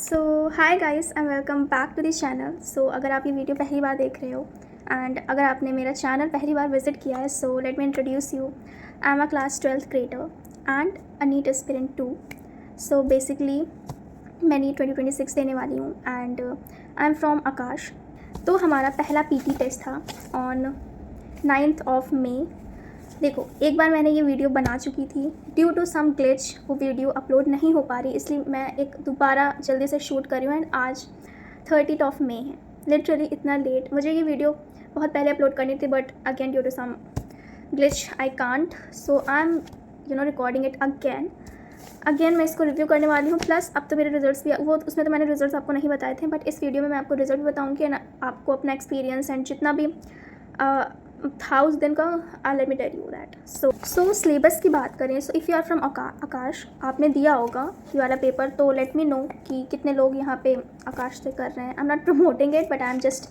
So hi guys and welcome back to the channel. So अगर आप ये video पहली बार देख रहे हो एंड अगर आपने मेरा चैनल पहली बार विजिट किया है, so let me introduce you. I am a class 12th grader and a NEET aspirant too. So basically मैं नीट 2026 देने वाली हूँ and I am from Aakash. तो हमारा पहला पीटी टेस्ट था ऑन 9th ऑफ मई। देखो, एक बार मैंने ये वीडियो बना चुकी थी, ड्यू टू सम ग्लिच वो वीडियो अपलोड नहीं हो पा रही, इसलिए मैं एक दोबारा जल्दी से शूट कर रही हूँ एंड आज 30th ऑफ मई है। लिटरली इतना लेट, मुझे ये वीडियो बहुत पहले अपलोड करनी थी but again due to some glitch I can't, so I am recording it again मैं इसको रिव्यू करने वाली हूँ। प्लस अब तो मेरे रिजल्ट्स भी वो उसमें तो मैंने रिजल्ट्स आपको नहीं बताए थे, बट इस वीडियो में मैं आपको रिजल्ट भी बताऊँगी एंड आपको अपना एक्सपीरियंस एंड जितना भी था उस दिन का I let me tell you that. So syllabus की बात करें, so if you are from Aakash, आपने दिया होगा ये वाला पेपर, तो लेट मी नो कि कितने लोग यहाँ पे आकाश से कर रहे हैं। I am not promoting it but I am just,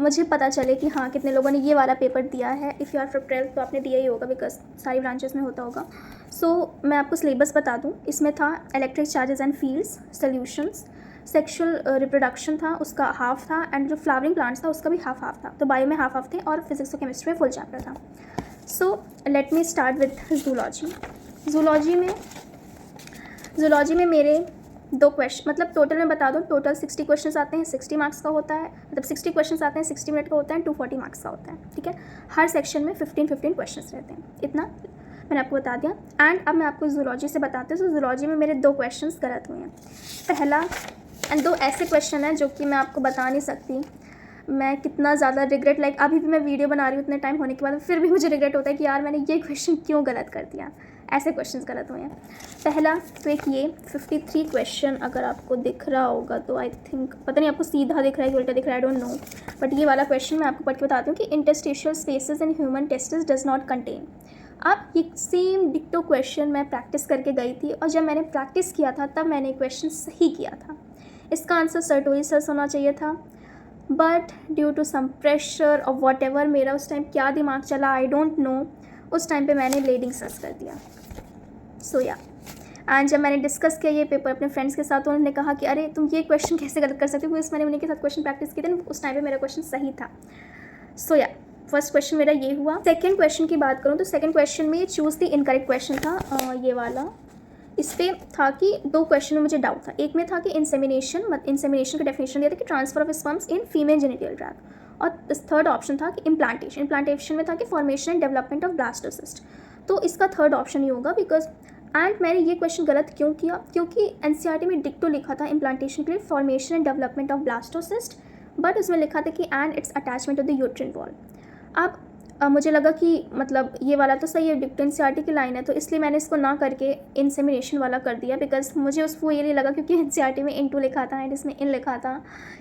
मुझे पता चले कि हाँ कितने लोगों ने ये वाला पेपर दिया है। If you are from 12th तो आपने दिया ही होगा बिकॉज सारी ब्रांचेस में होता होगा। सो मैं आपको सिलेबस बता दूँ, इसमें था electric charges and fields, solutions, sexual reproduction था उसका हाफ था एंड जो फ्लावरिंग प्लांट्स था उसका भी हाफ था। तो बायो में हाफ थे और फिजिक्स और केमिस्ट्री में फुल चैप्टर था। सो let me start with zoology. Zoology में मेरे 2 क्वेश्चन, मतलब टोटल में बता दो, टोटल 60 क्वेश्चन आते हैं, 60 मार्क्स का होता है, मतलब 60 क्वेश्चन आते हैं, 60 मिनट का होता है, 240 मार्क्स का होता है। ठीक है, हर सेक्शन में 15 क्वेश्चन रहते हैं, इतना मैंने आपको बता दिया। एंड अब मैं आपको जूलॉजी से बताती हूँ। तो जूलॉजी में मेरे 2 क्वेश्चन गलत हुए हैं। पहला एंड 2 ऐसे क्वेश्चन हैं जो कि मैं आपको बता नहीं सकती मैं कितना ज़्यादा रिग्रेट, लाइक अभी भी मैं वीडियो बना रही हूँ इतने टाइम होने के बाद फिर भी मुझे रिग्रेट होता है कि यार मैंने ये क्वेश्चन क्यों गलत कर दिया। ऐसे क्वेश्चंस गलत हुए हैं। पहला तो एक ये 53 क्वेश्चन अगर आपको दिख रहा होगा तो आई थिंक, पता नहीं आपको सीधा दिख रहा है कि उल्टा दिख रहा है, आई डोंट नो, बट ये वाला क्वेश्चन मैं आपको पढ़ के बताती हूँ कि interstitial spaces in human testis does not contain. अब ये सेम डिक्टो क्वेश्चन मैं प्रैक्टिस करके गई थी और जब मैंने प्रैक्टिस किया था तब मैंने क्वेश्चन सही किया था। इसका आंसर सर्टोरी सर्स होना चाहिए था, but due to some pressure और वॉट एवर, मेरा उस टाइम क्या दिमाग चला आई डोंट नो, उस टाइम पे मैंने लेडिंग सर्च कर दिया। सो या एंड जब मैंने डिस्कस किया ये पेपर अपने फ्रेंड्स के साथ तो उन्होंने कहा कि अरे तुम ये क्वेश्चन कैसे गलत कर सकते हो, क्योंकि मैंने उन्हीं के साथ क्वेश्चन प्रैक्टिस किए थे, उस टाइम पे मेरा क्वेश्चन सही था। सो या फर्स्ट क्वेश्चन मेरा ये हुआ। सेकेंड क्वेश्चन की बात करूँ तो सेकेंड क्वेश्चन में चूज़ द इनकरेक्ट क्वेश्चन था, ये वाला। इस पर था कि 2 क्वेश्चन में मुझे डाउट था। एक में था कि इंसेमिनेशन का डेफिनेशन दिया था कि transfer of sperms in female genital tract, और थर्ड ऑप्शन था कि इम्प्लांटेशन में था कि formation and development of blastocyst. तो इसका थर्ड ऑप्शन ही होगा बिकॉज, एंड मैंने ये क्वेश्चन गलत क्यों किया, क्योंकि एनसीईआरटी में डिक्टो लिखा था इम्प्लांटेशन के लिए formation and development of blastocyst, but उसमें लिखा था कि and it's attachment of the uterine wall. अब मुझे लगा कि मतलब ये वाला तो सही है, डिक्टो एनसीईआरटी की लाइन है, तो इसलिए मैंने इसको ना करके इंसेमिनेशन वाला कर दिया बिकॉज मुझे उसको ये नहीं लगा, क्योंकि एनसीईआरटी में इनटू लिखा था एंड इसमें इन लिखा था,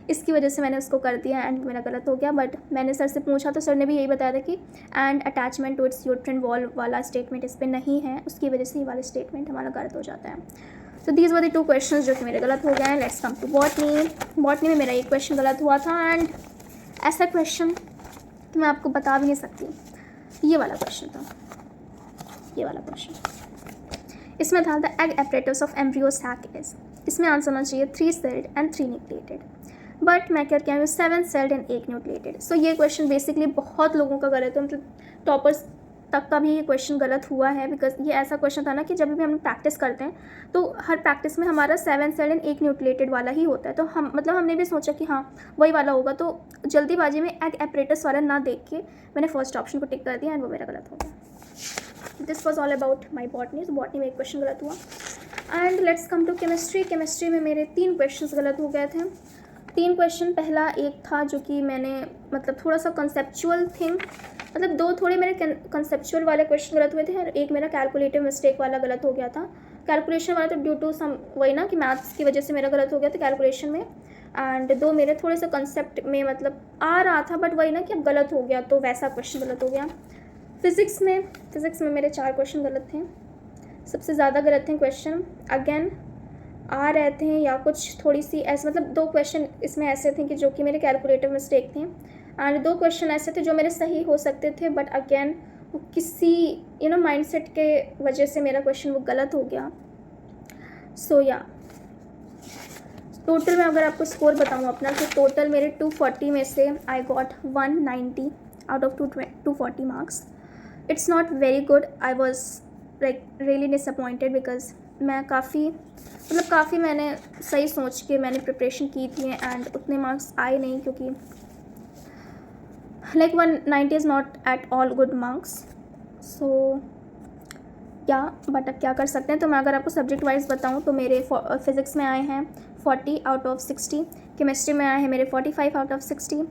इसकी वजह से मैंने उसको कर दिया एंड मेरा गलत हो गया। बट मैंने सर से पूछा तो सर ने भी यही बताया था कि end attachment to its uterine wall वाला स्टेटमेंट इस पर नहीं है, उसकी वजह से ये वाला स्टेटमेंट हमारा गलत हो जाता है। तो दीज वर द 2 क्वेश्चन जो कि मेरे गलत हो गए हैं। लेट्स कम टू बॉटनी में मेरा एक क्वेश्चन गलत हुआ था एंड ऐसा क्वेश्चन तो मैं आपको बता भी नहीं सकती। ये वाला क्वेश्चन था, ये वाला क्वेश्चन, इसमें था the egg apparatus of embryo sac is, इसमें आंसर होना चाहिए 3 सेल्ड एंड 3 न्यूक्लिएटेड, बट मैं क्या हूँ 7 सेल्ड एंड 1 न्यूक्लिएटेड। सो ये क्वेश्चन बेसिकली बहुत लोगों का गलत है, मतलब टॉपर्स तक का भी ये क्वेश्चन गलत हुआ है बिकॉज ये ऐसा क्वेश्चन था ना कि जब भी हम प्रैक्टिस करते हैं तो हर प्रैक्टिस में हमारा 7 सेल एंड 1 न्यूक्लिएटेड वाला ही होता है, तो हम मतलब हमने भी सोचा कि हाँ वही वाला होगा, तो जल्दीबाजी में एग एपरेटस वाला ना देख के मैंने फर्स्ट ऑप्शन को टिक कर दिया एंड वो मेरा गलत हो गया। This was all about my botany. तो बॉटनी में एक क्वेश्चन गलत हुआ and let's come to chemistry में मेरे 3 क्वेश्चन गलत हो गए थे। 3 क्वेश्चन, पहला एक था जो कि मैंने मतलब थोड़ा सा कंसेप्चुअल थिंग, मतलब 2 थोड़े मेरे कंसेप्चुअल वाले क्वेश्चन गलत हुए थे और एक मेरा कैलकुलेटिव मिस्टेक वाला गलत हो गया था। कैलकुलेशन वाला तो ड्यू टू सम वही ना कि मैथ्स की वजह से मेरा गलत हो गया था कैलकुलेशन में, एंड 2 मेरे थोड़े से कंसेप्ट में मतलब आ रहा था बट वही ना कि अब गलत हो गया, तो वैसा क्वेश्चन गलत हो गया। फिज़िक्स में मेरे 4 क्वेश्चन गलत थे, सबसे ज़्यादा गलत थे क्वेश्चन, अगेन आ रहे थे या कुछ थोड़ी सी ऐसे, मतलब 2 क्वेश्चन इसमें ऐसे थे कि जो कि मेरे कैलकुलेटिव मिस्टेक थे एंड 2 क्वेश्चन ऐसे थे जो मेरे सही हो सकते थे, बट अगेन वो किसी माइंडसेट के वजह से मेरा क्वेश्चन वो गलत हो गया। सो या टोटल में अगर आपको स्कोर बताऊँ अपना, तो टोटल मेरे 240 में से I got 190 out of 240 marks. It's not very good. I was like really disappointed because मैं काफ़ी मैंने सही सोच के मैंने प्रिपरेशन की थी एंड उतने मार्क्स आए नहीं, क्योंकि like 190 is not at all good marks. So yeah but अब क्या कर सकते हैं. तो मैं अगर आपको सब्जेक्ट वाइज बताऊं तो मेरे फिज़िक्स में आए हैं 40 आउट ऑफ 60, केमिस्ट्री में आए हैं मेरे 45 आउट ऑफ 60,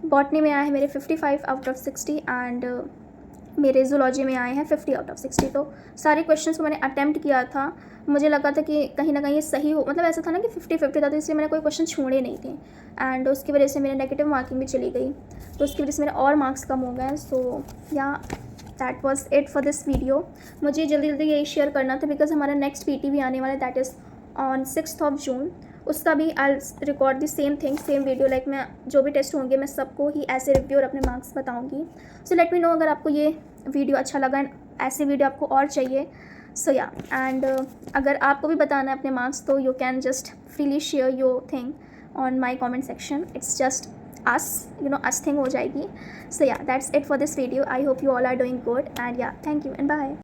बॉटनी में आए हैं मेरे 55 आउट ऑफ 60 एंड मेरे जूलॉजी में आए हैं 50 आउट ऑफ 60. तो सारे क्वेश्चंस को मैंने अटैम्प्ट किया था. मुझे लगा था कि कहीं ना कहीं ये सही हो, मतलब ऐसा था ना कि 50-50 था, तो इसलिए मैंने कोई क्वेश्चन छोड़े नहीं थे एंड उसकी वजह से मेरे नेगेटिव मार्किंग भी चली गई, तो उसकी वजह से मेरे और मार्क्स कम हो गए. सो या that was it for this video. मुझे जल्दी जल्दी यही शेयर करना था बिकॉज हमारा नेक्स्ट PT भी आने वाला है, that is on 6th of June. उसका भी I record the same thing, same video. Like मैं जो भी टेस्ट होंगे मैं सबको ही ऐसे रिव्यू और अपने मार्क्स बताऊंगी. सो लेट मी नो अगर आपको ये वीडियो अच्छा लगा एंड ऐसे वीडियो आपको और चाहिए. सो या एंड अगर आपको भी बताना है अपने मार्क्स, तो you can just freely share your thing on my comment section. It's just us, us thing हो जाएगी. So yeah, that's it for this video. I hope you all are doing good and yeah, thank you and bye.